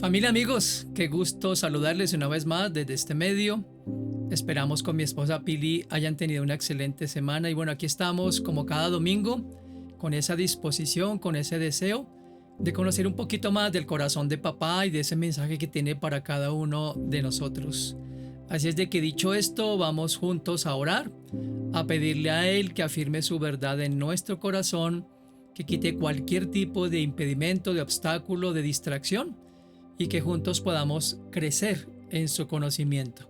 Familia, amigos, qué gusto saludarles una vez más desde este medio. Esperamos con mi esposa Pili hayan tenido una excelente semana y bueno, aquí estamos como cada domingo con esa disposición, con ese deseo de conocer un poquito más del corazón de papá y de ese mensaje que tiene para cada uno de nosotros. Así es de que dicho esto, vamos juntos a orar, a pedirle a Él que afirme su verdad en nuestro corazón, que quite cualquier tipo de impedimento, de obstáculo, de distracción y que juntos podamos crecer en su conocimiento.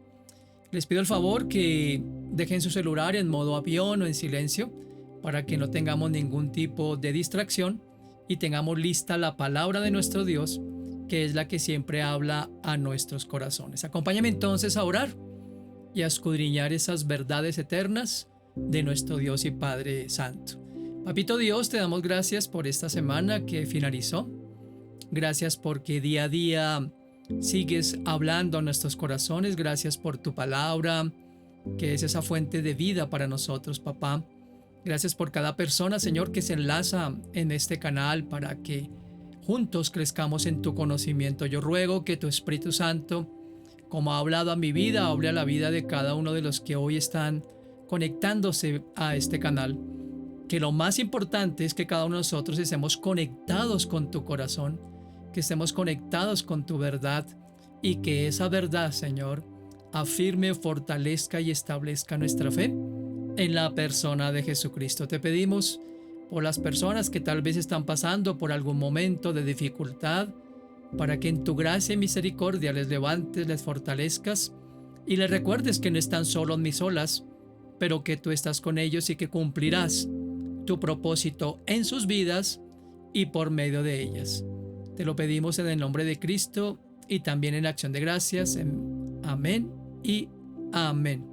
Les pido el favor que dejen su celular en modo avión o en silencio para que no tengamos ningún tipo de distracción y tengamos lista la palabra de nuestro Dios, que es la que siempre habla a nuestros corazones. Acompáñame entonces a orar y a escudriñar esas verdades eternas de nuestro Dios y Padre Santo. Papito Dios, te damos gracias por esta semana que finalizó. Gracias porque día a día sigues hablando a nuestros corazones. Gracias por tu palabra, que es esa fuente de vida para nosotros, papá. Gracias por cada persona, Señor, que se enlaza en este canal para que juntos crezcamos en tu conocimiento. Yo ruego que tu Espíritu Santo, como ha hablado a mi vida, hable a la vida de cada uno de los que hoy están conectándose a este canal. Que lo más importante es que cada uno de nosotros estemos conectados con tu corazón, que estemos conectados con tu verdad y que esa verdad, Señor, afirme, fortalezca y establezca nuestra fe en la persona de Jesucristo. Te pedimos por las personas que tal vez están pasando por algún momento de dificultad, para que en tu gracia y misericordia les levantes, les fortalezcas y les recuerdes que no están solos ni solas, pero que tú estás con ellos y que cumplirás tu propósito en sus vidas y por medio de ellas. Te lo pedimos en el nombre de Cristo y también en acción de gracias. Amén y amén.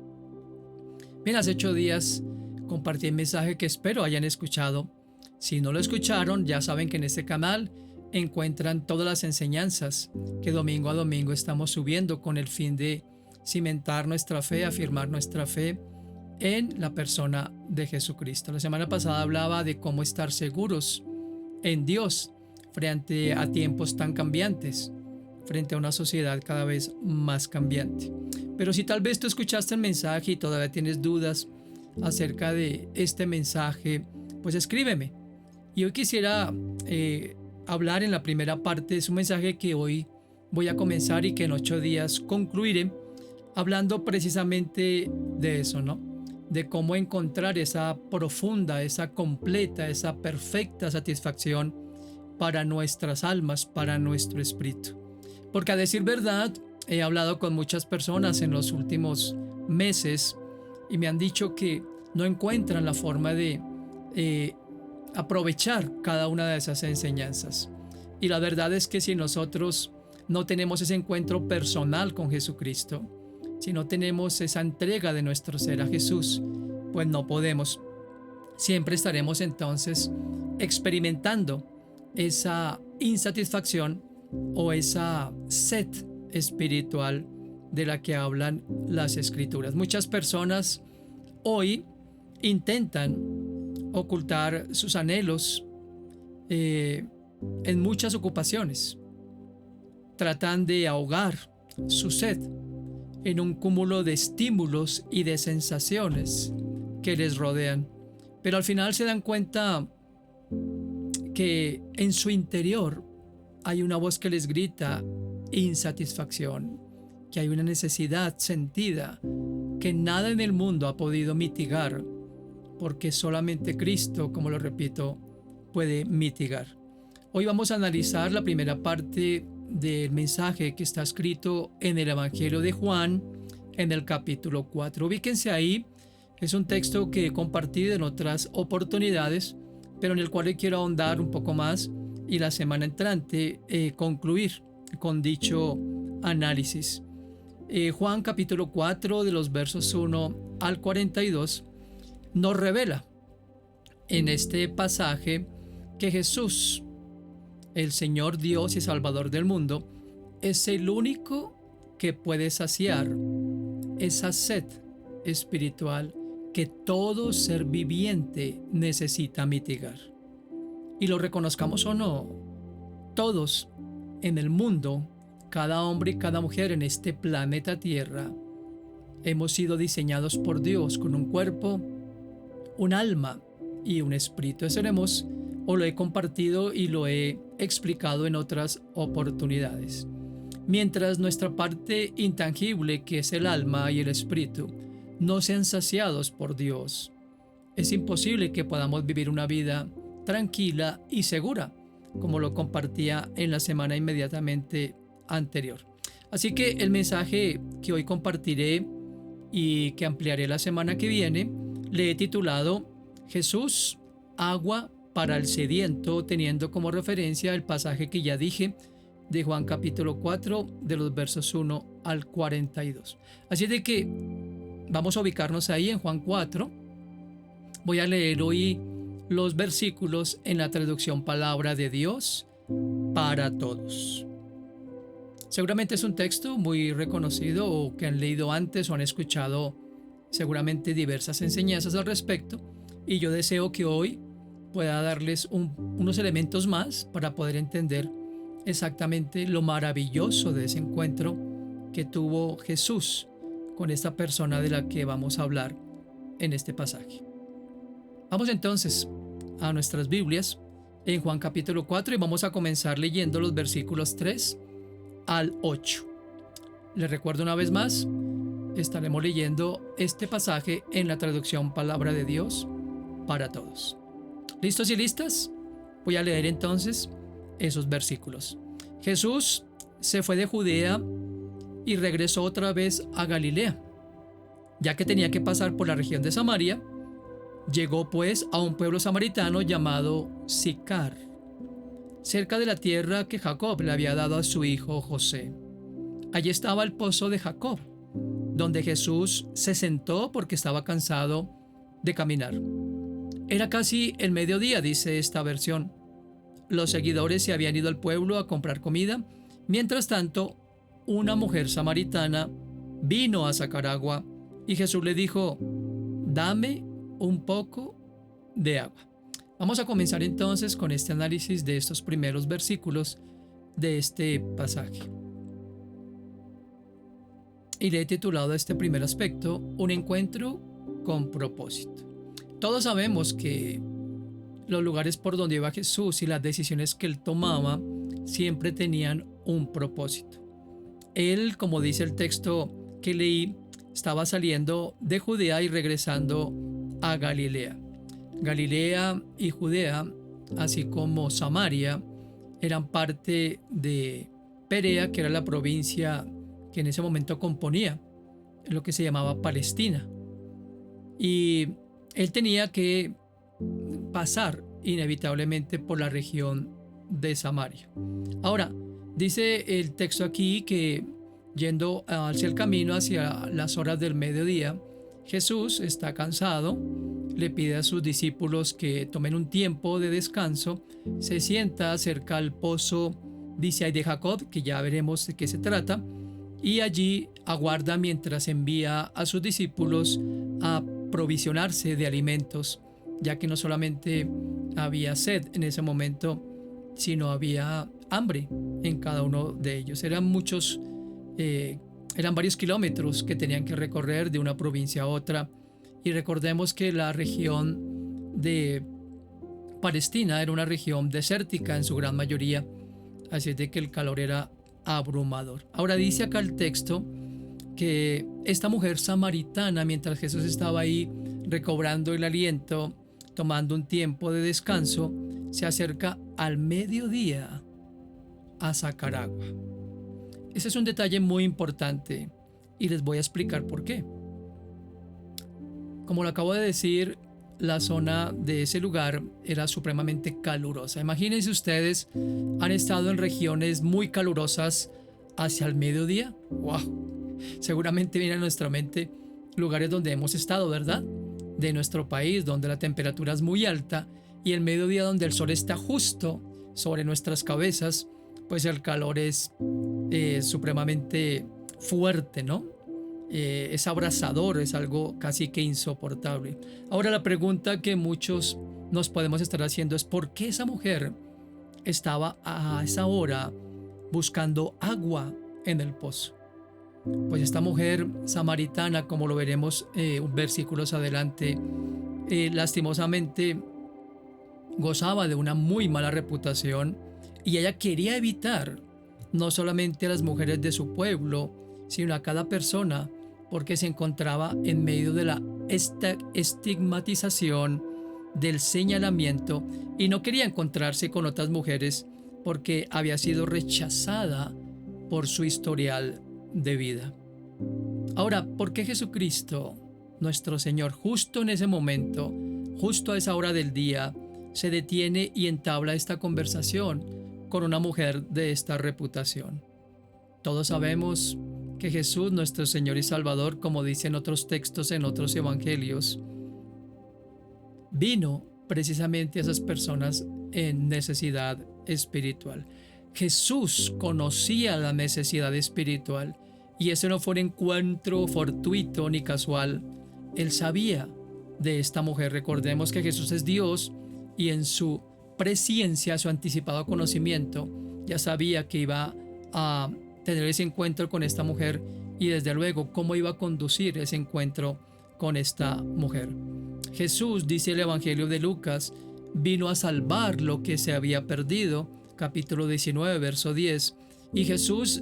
Bien, hace 8 días compartí el mensaje que espero hayan escuchado. Si no lo escucharon, ya saben que en este canal encuentran todas las enseñanzas que domingo a domingo estamos subiendo con el fin de cimentar nuestra fe, afirmar nuestra fe en la persona de Jesucristo. La semana pasada hablaba de cómo estar seguros en Dios frente a tiempos tan cambiantes, frente a una sociedad cada vez más cambiante. Pero si tal vez tú escuchaste el mensaje y todavía tienes dudas acerca de este mensaje, pues escríbeme. Y hoy quisiera hablar en la primera parte de su mensaje que hoy voy a comenzar y que en 8 días concluiré, hablando precisamente de eso, ¿no? De cómo encontrar esa profunda, esa completa, esa perfecta satisfacción para nuestras almas, para nuestro espíritu. Porque a decir verdad, he hablado con muchas personas en los últimos meses y me han dicho que no encuentran la forma de aprovechar cada una de esas enseñanzas. Y la verdad es que si nosotros no tenemos ese encuentro personal con Jesucristo, si no tenemos esa entrega de nuestro ser a Jesús, pues no podemos. Siempre estaremos entonces experimentando esa insatisfacción o esa sed espiritual de la que hablan las Escrituras. Muchas personas hoy intentan ocultar sus anhelos en muchas ocupaciones. Tratan de ahogar su sed en un cúmulo de estímulos y de sensaciones que les rodean. Pero al final se dan cuenta que en su interior hay una voz que les grita insatisfacción, que hay una necesidad sentida que nada en el mundo ha podido mitigar, porque solamente Cristo, como lo repito, puede mitigar. Hoy vamos a analizar la primera parte del mensaje que está escrito en el Evangelio de Juan, en el capítulo 4. Ubíquense ahí, es un texto que he compartido en otras oportunidades, pero en el cual quiero ahondar un poco más y la semana entrante concluir con dicho análisis. Juan capítulo 4 de los versos 1 al 42 nos revela en este pasaje que Jesús, el Señor Dios y Salvador del mundo, es el único que puede saciar esa sed espiritual que todo ser viviente necesita mitigar. Y lo reconozcamos o no, todos en el mundo cada hombre y cada mujer en este planeta Tierra hemos sido diseñados por Dios con un cuerpo, un alma y un espíritu. Eso lo he compartido y lo he explicado en otras oportunidades. Mientras nuestra parte intangible, que es el alma y el espíritu, no sean saciados por Dios, es imposible que podamos vivir una vida tranquila y segura, como lo compartía en la semana inmediatamente anterior. Así que el mensaje que hoy compartiré y que ampliaré la semana que viene, le he titulado Jesús, agua para el sediento, teniendo como referencia el pasaje que ya dije de Juan capítulo 4, de los versos 1 al 42. Así de que vamos a ubicarnos ahí en Juan 4. Voy a leer hoy los versículos en la traducción Palabra de Dios para Todos. Seguramente es un texto muy reconocido o que han leído antes o han escuchado seguramente diversas enseñanzas al respecto, y yo deseo que hoy pueda darles unos elementos más para poder entender exactamente lo maravilloso de ese encuentro que tuvo Jesús con esta persona de la que vamos a hablar en este pasaje. Vamos entonces a nuestras Biblias en Juan capítulo 4 y vamos a comenzar leyendo los versículos 3 al 8. Les recuerdo una vez más, estaremos leyendo este pasaje en la traducción Palabra de Dios para Todos. ¿Listos y listas? Voy a leer entonces esos versículos. Jesús se fue de Judea y regresó otra vez a Galilea, ya que tenía que pasar por la región de Samaria. Llegó pues a un pueblo samaritano llamado Sicar, cerca de la tierra que Jacob le había dado a su hijo José. Allí estaba el pozo de Jacob, donde Jesús se sentó porque estaba cansado de caminar. Era casi el mediodía, dice esta versión. Los seguidores se habían ido al pueblo a comprar comida. Mientras tanto, una mujer samaritana vino a sacar agua y Jesús le dijo: dame un poco de agua. Vamos a comenzar entonces con este análisis de estos primeros versículos de este pasaje. Y le he titulado a este primer aspecto Un encuentro con propósito. Todos sabemos que los lugares por donde iba Jesús y las decisiones que él tomaba siempre tenían un propósito. Él, como dice el texto que leí, estaba saliendo de Judea y regresando a Galilea. Galilea y Judea, así como Samaria, eran parte de Perea, que era la provincia que en ese momento componía lo que se llamaba Palestina. Y él tenía que pasar inevitablemente por la región de Samaria. Ahora, dice el texto aquí que yendo hacia el camino, hacia las horas del mediodía, Jesús está cansado, le pide a sus discípulos que tomen un tiempo de descanso, se sienta cerca al pozo, dice ahí de Jacob, que ya veremos de qué se trata, y allí aguarda mientras envía a sus discípulos a provisionarse de alimentos, ya que no solamente había sed en ese momento, sino había hambre en cada uno de ellos. Eran varios kilómetros que tenían que recorrer de una provincia a otra, y recordemos que la región de Palestina era una región desértica en su gran mayoría, así es de que el calor era abrumador. Ahora dice acá el texto que esta mujer samaritana, mientras Jesús estaba ahí recobrando el aliento, tomando un tiempo de descanso, se acerca al mediodía a sacar agua. Ese es un detalle muy importante y les voy a explicar por qué. Como lo acabo de decir, la zona de ese lugar era supremamente calurosa. Imagínense ustedes, han estado en regiones muy calurosas hacia el mediodía. ¡Wow! Seguramente viene a nuestra mente lugares donde hemos estado, ¿verdad? De nuestro país, donde la temperatura es muy alta, y el mediodía, donde el sol está justo sobre nuestras cabezas, pues el calor es supremamente fuerte, ¿no? Es abrasador, es algo casi que insoportable. Ahora, la pregunta que muchos nos podemos estar haciendo es: ¿por qué esa mujer estaba a esa hora buscando agua en el pozo. Pues esta mujer samaritana, como lo veremos versículos adelante, lastimosamente gozaba de una muy mala reputación y ella quería evitar no solamente a las mujeres de su pueblo, sino a cada persona, porque se encontraba en medio de la estigmatización, del señalamiento, y no quería encontrarse con otras mujeres porque había sido rechazada por su historial de vida. Ahora, ¿por qué Jesucristo, nuestro Señor, justo en ese momento, justo a esa hora del día, se detiene y entabla esta conversación con una mujer de esta reputación? Todos sabemos que Jesús, nuestro Señor y Salvador, como dicen otros textos en otros evangelios, vino precisamente a esas personas en necesidad espiritual. Jesús conocía la necesidad espiritual y ese no fue un encuentro fortuito ni casual. Él sabía de esta mujer. Recordemos que Jesús es Dios y en su presciencia, su anticipado conocimiento, ya sabía que iba a tener ese encuentro con esta mujer y desde luego cómo iba a conducir ese encuentro con esta mujer. Jesús, dice el Evangelio de Lucas, vino a salvar lo que se había perdido, capítulo 19, verso 10. Y Jesús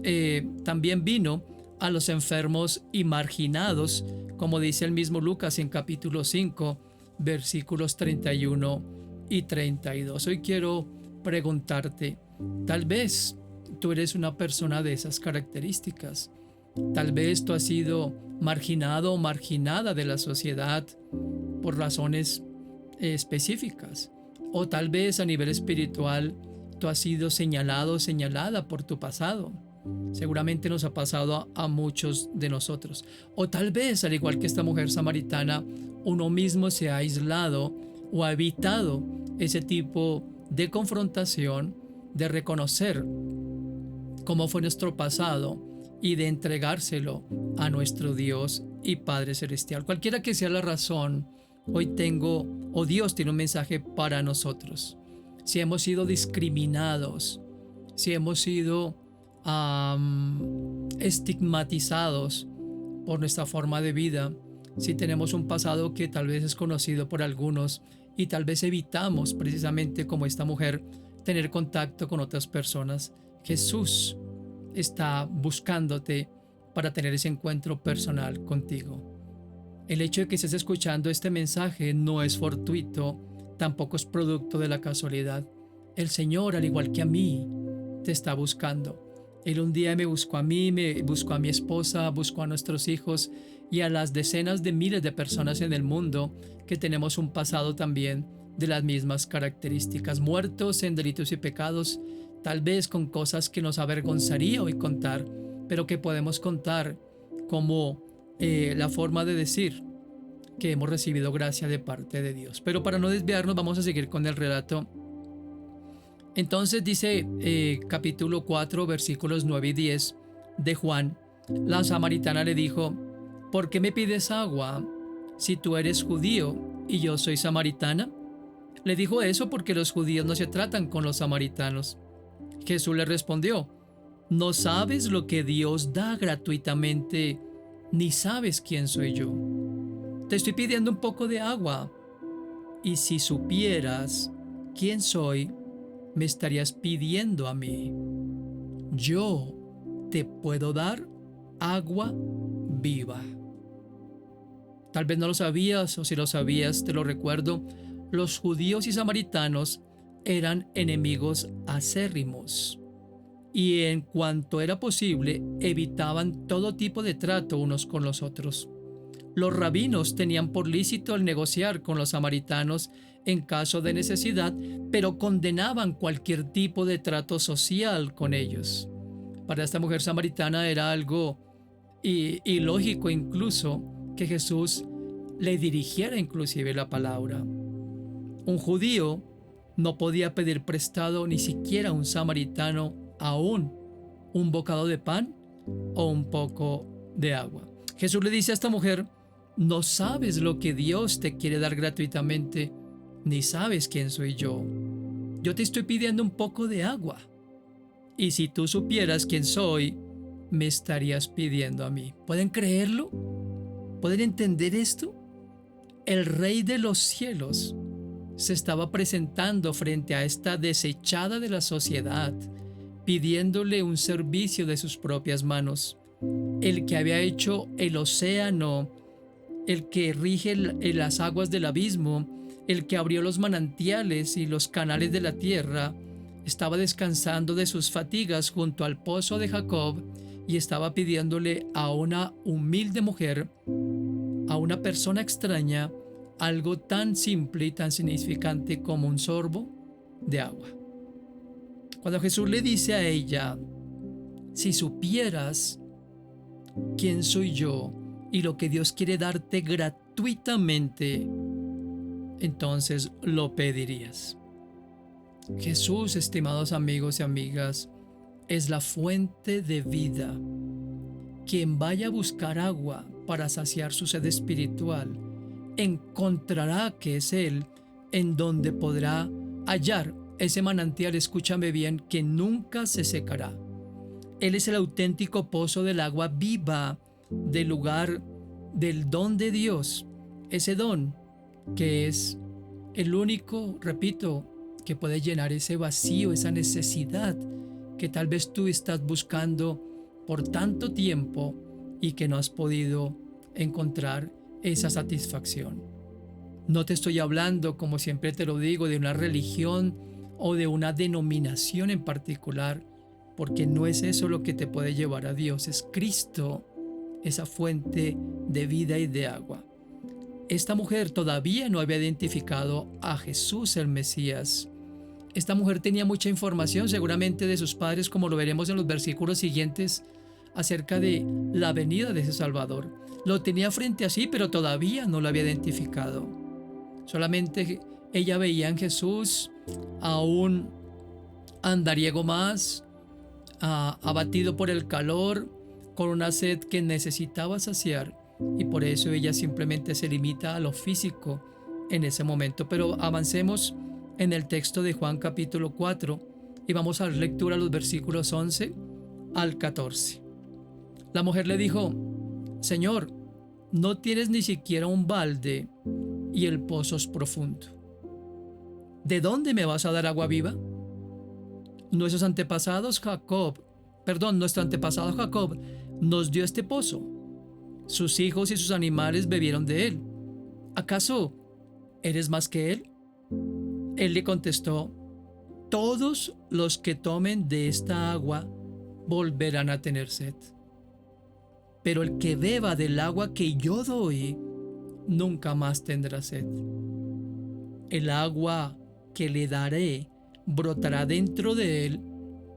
también vino a los enfermos y marginados, como dice el mismo Lucas en capítulo 5, versículos 31 y 32. Hoy quiero preguntarte, tal vez tú eres una persona de esas características. Tal vez tú has sido marginado o marginada de la sociedad por razones específicas. O tal vez a nivel espiritual tú has sido señalado o señalada por tu pasado. Seguramente nos ha pasado a muchos de nosotros. O tal vez, al igual que esta mujer samaritana, uno mismo se ha aislado o ha evitado ese tipo de confrontación, de reconocer cómo fue nuestro pasado y de entregárselo a nuestro Dios y Padre Celestial. Cualquiera que sea la razón, hoy Dios tiene un mensaje para nosotros. Si hemos sido discriminados, si hemos sido estigmatizados por nuestra forma de vida, si tenemos un pasado que tal vez es conocido por algunos y tal vez evitamos precisamente como esta mujer tener contacto con otras personas, Jesús está buscándote para tener ese encuentro personal contigo. El hecho de que estés escuchando este mensaje no es fortuito, tampoco es producto de la casualidad. El Señor, al igual que a mí, te está buscando. Él un día me buscó a mí, me buscó a mi esposa, buscó a nuestros hijos y a las decenas de miles de personas en el mundo que tenemos un pasado también de las mismas características, muertos en delitos y pecados, tal vez con cosas que nos avergonzaría hoy contar, pero que podemos contar como la forma de decir que hemos recibido gracia de parte de Dios. Pero para no desviarnos, vamos a seguir con el relato. Entonces dice capítulo 4, versículos 9 y 10 de Juan, la samaritana le dijo, ¿por qué me pides agua si tú eres judío y yo soy samaritana? Le dijo eso porque los judíos no se tratan con los samaritanos. Jesús le respondió, no sabes lo que Dios da gratuitamente, ni sabes quién soy yo. Te estoy pidiendo un poco de agua, y si supieras quién soy, me estarías pidiendo a mí. Yo te puedo dar agua viva. Tal vez no lo sabías, o si lo sabías, te lo recuerdo. Los judíos y samaritanos eran enemigos acérrimos y en cuanto era posible evitaban todo tipo de trato unos con los otros. Los rabinos tenían por lícito el negociar con los samaritanos en caso de necesidad, pero condenaban cualquier tipo de trato social con ellos. Para esta mujer samaritana era algo ilógico incluso que Jesús le dirigiera inclusive la palabra. Un judío no podía pedir prestado ni siquiera a un samaritano aún un bocado de pan o un poco de agua. Jesús le dice a esta mujer, no sabes lo que Dios te quiere dar gratuitamente, ni sabes quién soy yo. Yo te estoy pidiendo un poco de agua. y si tú supieras quién soy, me estarías pidiendo a mí. ¿Pueden creerlo? ¿Pueden entender esto? El Rey de los cielos se estaba presentando frente a esta desechada de la sociedad, pidiéndole un servicio de sus propias manos. El que había hecho el océano, el que rige las aguas del abismo, el que abrió los manantiales y los canales de la tierra, estaba descansando de sus fatigas junto al pozo de Jacob y estaba pidiéndole a una humilde mujer, a una persona extraña, algo tan simple y tan significante como un sorbo de agua. Cuando Jesús le dice a ella, si supieras quién soy yo y lo que Dios quiere darte gratuitamente, entonces lo pedirías. Jesús, estimados amigos y amigas, es la fuente de vida. Quien vaya a buscar agua para saciar su sed espiritual, encontrará que es Él en donde podrá hallar ese manantial, escúchame bien, que nunca se secará. Él es el auténtico pozo del agua viva, del lugar del don de Dios, ese don que es el único, repito, que puede llenar ese vacío, esa necesidad que tal vez tú estás buscando por tanto tiempo y que no has podido encontrar esa satisfacción. No te estoy hablando, como siempre te lo digo, de una religión o de una denominación en particular, porque no es eso lo que te puede llevar a Dios, es Cristo, esa fuente de vida y de agua. Esta mujer todavía no había identificado a Jesús el Mesías. Esta mujer tenía mucha información seguramente de sus padres, como lo veremos en los versículos siguientes, acerca de la venida de ese Salvador. Lo tenía frente a sí, pero todavía no lo había identificado. Solamente ella veía en Jesús a un andariego más, abatido por el calor, con una sed que necesitaba saciar, y por eso ella simplemente se limita a lo físico en ese momento. Pero avancemos en el texto de Juan capítulo 4 y vamos a la lectura los versículos 11 al 14. La mujer le dijo, Señor, no tienes ni siquiera un balde y el pozo es profundo. ¿De dónde me vas a dar agua viva? Nuestro antepasado Jacob nos dio este pozo. Sus hijos y sus animales bebieron de él. ¿Acaso eres más que él? Él le contestó, todos los que tomen de esta agua volverán a tener sed. Pero el que beba del agua que yo doy, nunca más tendrá sed. El agua que le daré brotará dentro de él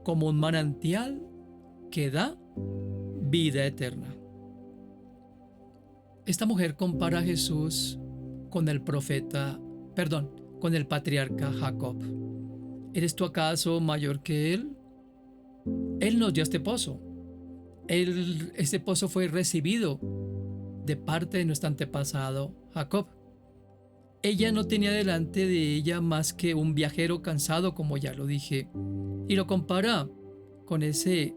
como un manantial que da vida eterna. Esta mujer compara a Jesús con el patriarca Jacob. ¿Eres tú acaso mayor que él? Él nos dio este pozo. Este pozo fue recibido de parte de nuestro antepasado Jacob. Ella no tenía delante de ella más que un viajero cansado, como ya lo dije, y lo compara con ese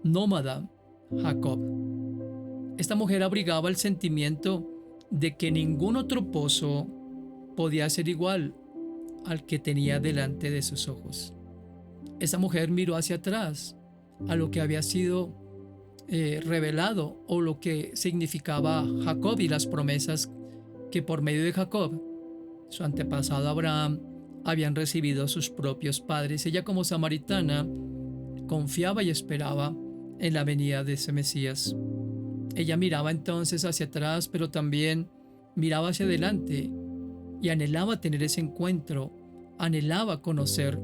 nómada Jacob. Esta mujer abrigaba el sentimiento de que ningún otro pozo podía ser igual al que tenía delante de sus ojos. Esa mujer miró hacia atrás a lo que había sido revelado o lo que significaba Jacob y las promesas que por medio de Jacob, su antepasado Abraham, habían recibido sus propios padres. Ella, como samaritana, confiaba y esperaba en la venida de ese Mesías. Ella miraba entonces hacia atrás, pero también miraba hacia adelante y anhelaba tener ese encuentro, anhelaba conocer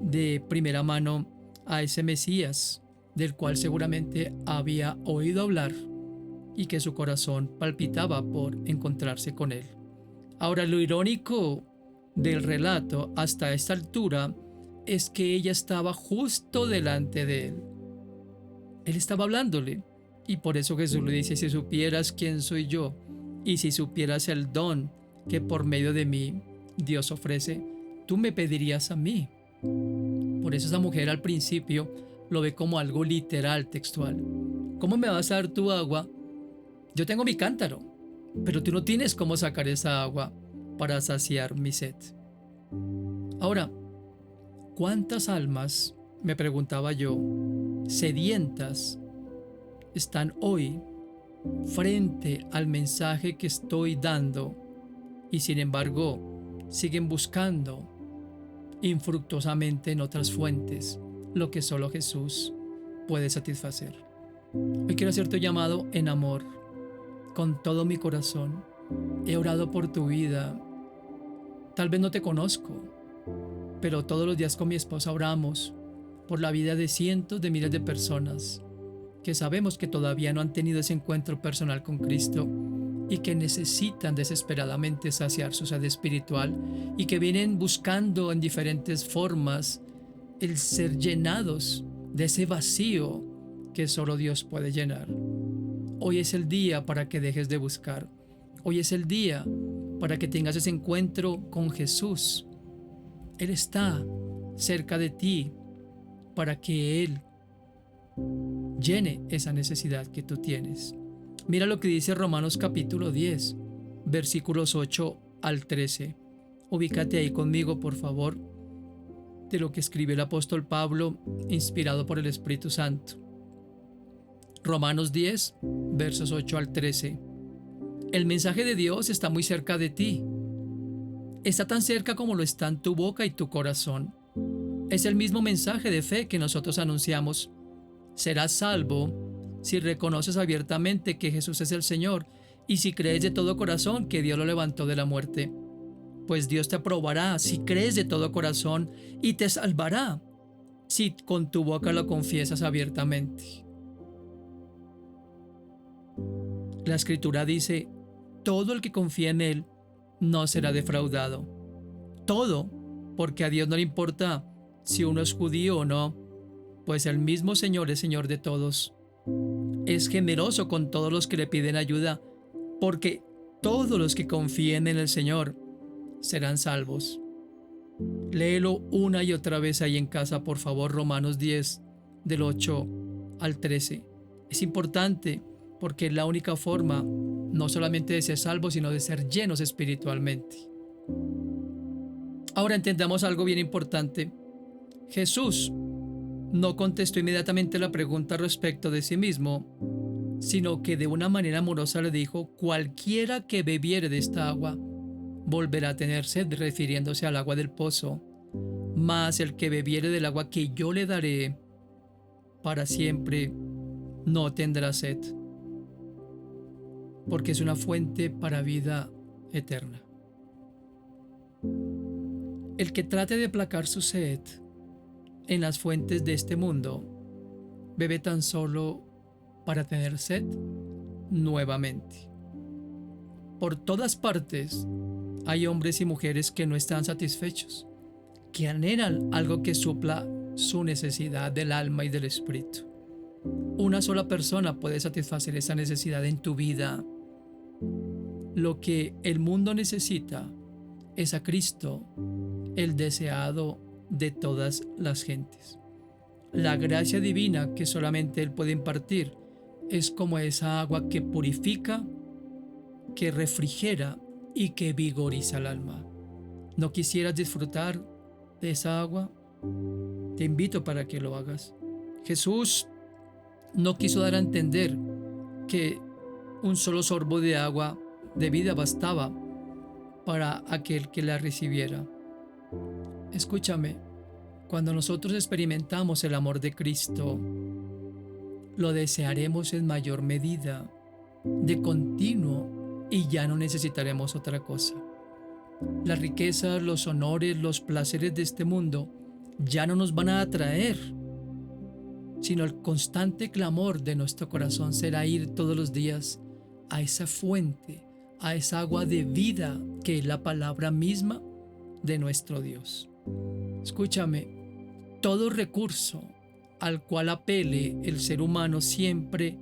de primera mano a ese Mesías, del cual seguramente había oído hablar y que su corazón palpitaba por encontrarse con él. Ahora, lo irónico del relato hasta esta altura es que ella estaba justo delante de él. Él estaba hablándole, y por eso Jesús le dice, si supieras quién soy yo y si supieras el don que por medio de mí Dios ofrece, tú me pedirías a mí. Por eso esa mujer al principio lo ve como algo literal, textual. ¿Cómo me vas a dar tu agua? Yo tengo mi cántaro, pero tú no tienes cómo sacar esa agua para saciar mi sed. Ahora, ¿cuántas almas, me preguntaba yo, sedientas, están hoy frente al mensaje que estoy dando y sin embargo siguen buscando infructuosamente en otras fuentes lo que solo Jesús puede satisfacer? Hoy quiero hacerte un llamado en amor, con todo mi corazón. He orado por tu vida. Tal vez no te conozco, pero todos los días con mi esposa oramos por la vida de cientos de miles de personas que sabemos que todavía no han tenido ese encuentro personal con Cristo y que necesitan desesperadamente saciar su sed espiritual y que vienen buscando en diferentes formas el ser llenados de ese vacío que solo Dios puede llenar. Hoy es el día para que dejes de buscar. Hoy es el día para que tengas ese encuentro con Jesús. Él está cerca de ti para que Él llene esa necesidad que tú tienes. Mira lo que dice Romanos capítulo 10, versículos 8 al 13. Ubícate ahí conmigo, por favor, de lo que escribe el apóstol Pablo, inspirado por el Espíritu Santo. Romanos 10, versos 8 al 13. El mensaje de Dios está muy cerca de ti. Está tan cerca como lo están tu boca y tu corazón. Es el mismo mensaje de fe que nosotros anunciamos. Serás salvo si reconoces abiertamente que Jesús es el Señor y si crees de todo corazón que Dios lo levantó de la muerte. Pues Dios te aprobará si crees de todo corazón y te salvará si con tu boca lo confiesas abiertamente. La Escritura dice, todo el que confía en Él no será defraudado. Todo, porque a Dios no le importa si uno es judío o no, pues el mismo Señor es Señor de todos. Es generoso con todos los que le piden ayuda, porque todos los que confíen en el Señor serán salvos. Léelo una y otra vez ahí en casa, por favor, Romanos 10, del 8 al 13. Es importante porque es la única forma no solamente de ser salvos, sino de ser llenos espiritualmente. Ahora entendamos algo bien importante. Jesús no contestó inmediatamente la pregunta respecto de sí mismo, sino que de una manera amorosa le dijo, cualquiera que bebiere de esta agua volverá a tener sed, refiriéndose al agua del pozo, mas el que bebiere del agua que yo le daré para siempre no tendrá sed, porque es una fuente para vida eterna. El que trate de aplacar su sed en las fuentes de este mundo bebe tan solo para tener sed nuevamente. Por todas partes hay hombres y mujeres que no están satisfechos, que anhelan algo que supla su necesidad del alma y del espíritu. Una sola persona puede satisfacer esa necesidad en tu vida. Lo que el mundo necesita es a Cristo, el deseado de todas las gentes. La gracia divina que solamente Él puede impartir es como esa agua que purifica, que refrigera y que vigoriza el alma. ¿No quisieras disfrutar de esa agua? Te invito para que lo hagas. Jesús no quiso dar a entender que un solo sorbo de agua de vida bastaba para aquel que la recibiera. Escúchame, cuando nosotros experimentamos el amor de Cristo, lo desearemos en mayor medida, de continuo, y ya no necesitaremos otra cosa. Las riquezas, los honores, los placeres de este mundo ya no nos van a atraer, sino el constante clamor de nuestro corazón será ir todos los días a esa fuente, a esa agua de vida que es la palabra misma de nuestro Dios. Escúchame, todo recurso al cual apele el ser humano siempre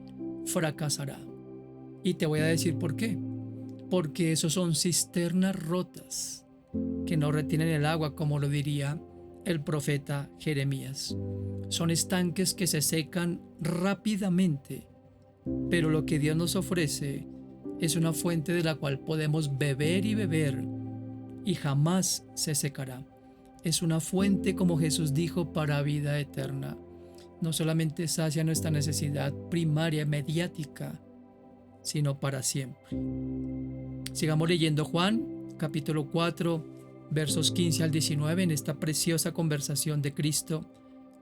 fracasará. Y te voy a decir por qué. Porque esos son cisternas rotas que no retienen el agua, como lo diría el profeta Jeremías. Son estanques que se secan rápidamente, pero lo que Dios nos ofrece es una fuente de la cual podemos beber y beber y jamás se secará. Es una fuente, como Jesús dijo, para vida eterna. No solamente sacia nuestra necesidad primaria, mediática, sino para siempre. Sigamos leyendo Juan, capítulo 4, versos 15 al 19, en esta preciosa conversación de Cristo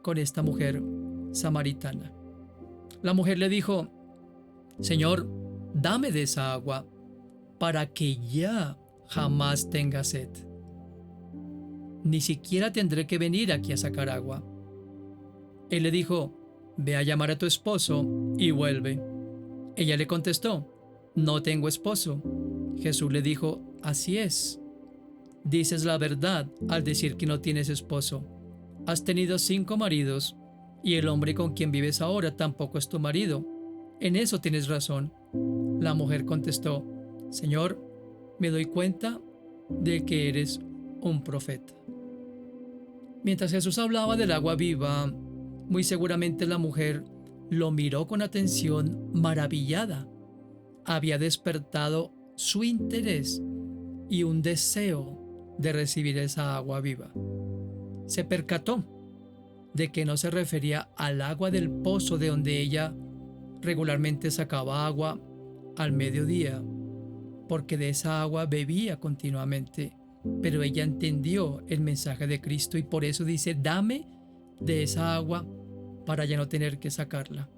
con esta mujer samaritana. La mujer le dijo: Señor, dame de esa agua para que ya jamás tenga sed. Ni siquiera tendré que venir aquí a sacar agua. Él le dijo: Ve a llamar a tu esposo y vuelve. Ella le contestó: No tengo esposo. Jesús le dijo: Así es. Dices la verdad al decir que no tienes esposo. Has tenido 5 maridos y el hombre con quien vives ahora tampoco es tu marido. En eso tienes razón. La mujer contestó: Señor, me doy cuenta de que eres un profeta. Mientras Jesús hablaba del agua viva, muy seguramente la mujer lo miró con atención, maravillada. Había despertado su interés y un deseo de recibir esa agua viva. Se percató de que no se refería al agua del pozo de donde ella regularmente sacaba agua al mediodía, porque de esa agua bebía continuamente, pero ella entendió el mensaje de Cristo y por eso dice: dame de esa agua para ya no tener que sacarla.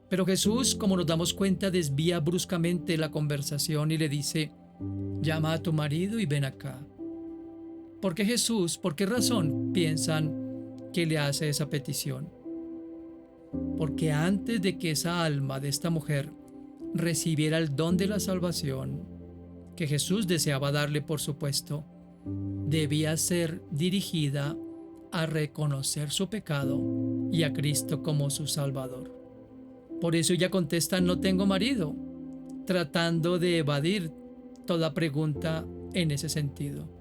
Pero Jesús, como nos damos cuenta, desvía bruscamente la conversación y le dice: llama a tu marido y ven acá. ¿Por qué Jesús, por qué razón piensan que le hace esa petición? Porque antes de que esa alma de esta mujer recibiera el don de la salvación, que Jesús deseaba darle, por supuesto, debía ser dirigida a reconocer su pecado y a Cristo como su Salvador. Por eso ella contesta: no tengo marido, tratando de evadir toda pregunta en ese sentido.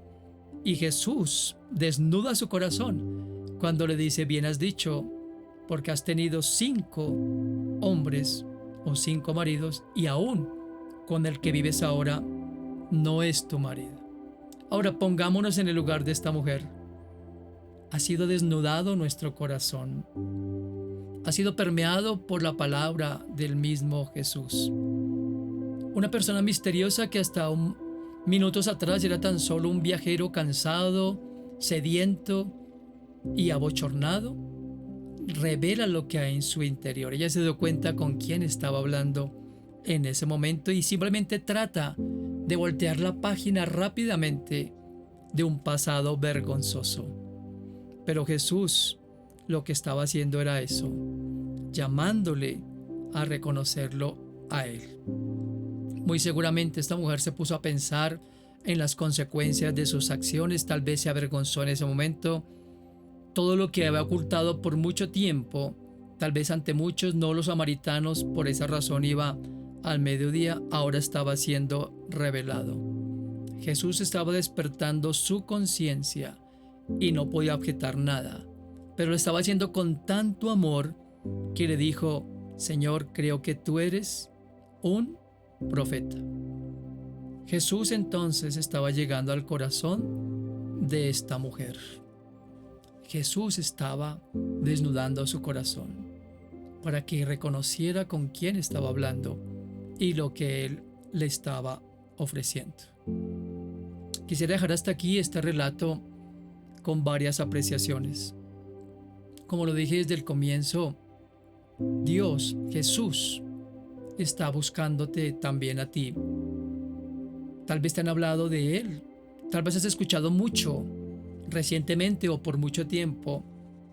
Y Jesús desnuda su corazón cuando le dice: bien has dicho, porque has tenido 5 hombres o 5 maridos y aún con el que vives ahora no es tu marido. Ahora pongámonos en el lugar de esta mujer. Ha sido desnudado nuestro corazón. Ha sido permeado por la palabra del mismo Jesús. Una persona misteriosa que hasta minutos atrás era tan solo un viajero cansado, sediento y abochornado, revela lo que hay en su interior. Ella se dio cuenta con quién estaba hablando en ese momento y simplemente trata de voltear la página rápidamente de un pasado vergonzoso. Pero Jesús lo que estaba haciendo era eso, llamándole a reconocerlo a él. Muy seguramente esta mujer se puso a pensar en las consecuencias de sus acciones, tal vez se avergonzó en ese momento. Todo lo que había ocultado por mucho tiempo, tal vez ante muchos, no los samaritanos, por esa razón iba al mediodía, ahora estaba siendo revelado. Jesús estaba despertando su conciencia y no podía objetar nada, pero lo estaba haciendo con tanto amor que le dijo: Señor, creo que tú eres un profeta. Jesús entonces estaba llegando al corazón de esta mujer. Jesús estaba desnudando su corazón para que reconociera con quién estaba hablando y lo que él le estaba ofreciendo. Quisiera dejar hasta aquí este relato con varias apreciaciones. Como lo dije desde el comienzo, Dios, Jesús, está buscándote también a ti. Tal vez te han hablado de Él, tal vez has escuchado mucho recientemente o por mucho tiempo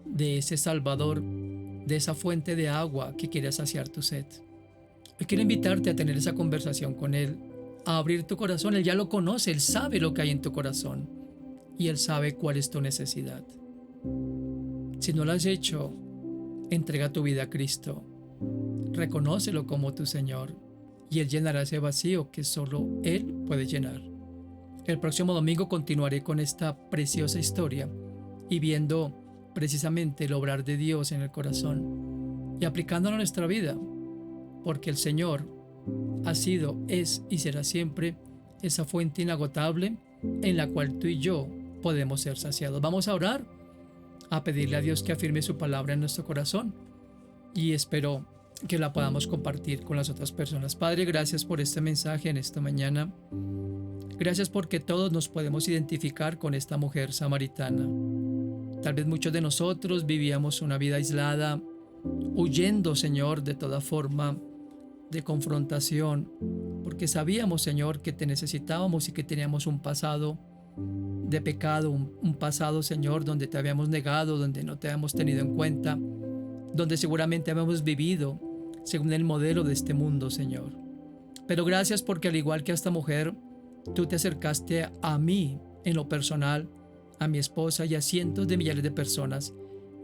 de ese Salvador, de esa fuente de agua que quiere saciar tu sed. Hoy quiero invitarte a tener esa conversación con Él, a abrir tu corazón. Él ya lo conoce, Él sabe lo que hay en tu corazón y Él sabe cuál es tu necesidad. Si no lo has hecho, entrega tu vida a Cristo, reconócelo como tu Señor y Él llenará ese vacío que solo Él puede llenar. El próximo domingo continuaré con esta preciosa historia y viendo precisamente el obrar de Dios en el corazón y aplicándolo a nuestra vida, porque el Señor ha sido, es y será siempre esa fuente inagotable en la cual tú y yo podemos ser saciados. Vamos a orar, a pedirle a Dios que afirme su palabra en nuestro corazón y espero que la podamos compartir con las otras personas. Padre, gracias por este mensaje en esta mañana. Gracias porque todos nos podemos identificar con esta mujer samaritana. Tal vez muchos de nosotros vivíamos una vida aislada, huyendo, Señor, de toda forma de confrontación, porque sabíamos, Señor, que te necesitábamos y que teníamos un pasado de pecado, un pasado, Señor, donde te habíamos negado, donde no te habíamos tenido en cuenta, donde seguramente habíamos vivido según el modelo de este mundo, Señor. Pero gracias porque al igual que a esta mujer, tú te acercaste a mí en lo personal, a mi esposa y a cientos de millares de personas,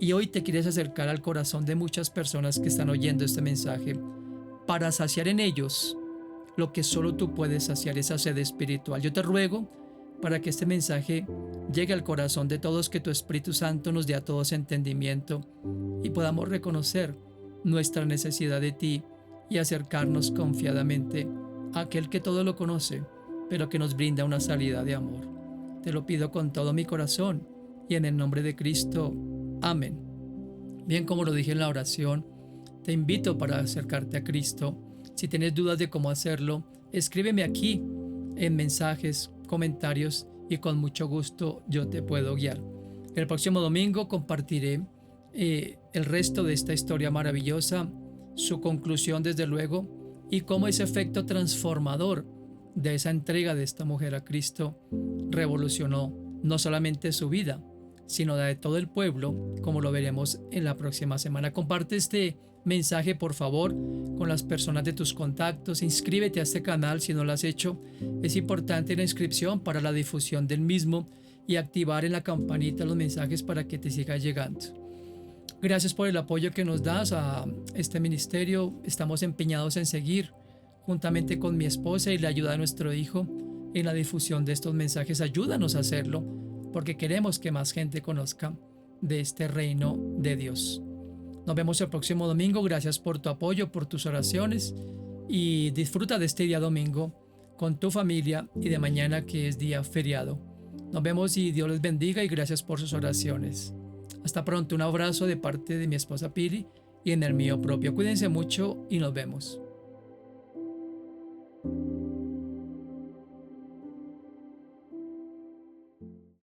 y hoy te quieres acercar al corazón de muchas personas que están oyendo este mensaje para saciar en ellos lo que solo tú puedes saciar, esa sed espiritual. Yo te ruego para que este mensaje llegue al corazón de todos, que tu Espíritu Santo nos dé a todos entendimiento y podamos reconocer nuestra necesidad de ti y acercarnos confiadamente a aquel que todo lo conoce, pero que nos brinda una salida de amor. Te lo pido con todo mi corazón y en el nombre de Cristo. Amén. Bien, como lo dije en la oración, te invito para acercarte a Cristo. Si tienes dudas de cómo hacerlo, escríbeme aquí en mensajes, comentarios y con mucho gusto yo te puedo guiar. El próximo domingo compartiré el resto de esta historia maravillosa, su conclusión desde luego, y cómo ese efecto transformador de esa entrega de esta mujer a Cristo revolucionó no solamente su vida, sino la de todo el pueblo, como lo veremos en la próxima semana. Comparte este mensaje, por favor, con las personas de tus contactos. Inscríbete a este canal si no lo has hecho. Es importante la inscripción para la difusión del mismo y activar en la campanita los mensajes para que te siga llegando. Gracias por el apoyo que nos das a este ministerio. Estamos empeñados en seguir juntamente con mi esposa y la ayuda de nuestro hijo en la difusión de estos mensajes. Ayúdanos a hacerlo, porque queremos que más gente conozca de este reino de Dios. Nos vemos el próximo domingo. Gracias por tu apoyo, por tus oraciones, y disfruta de este día domingo con tu familia y de mañana, que es día feriado. Nos vemos y Dios les bendiga y gracias por sus oraciones. Hasta pronto, un abrazo de parte de mi esposa Pili y en el mío propio. Cuídense mucho y nos vemos.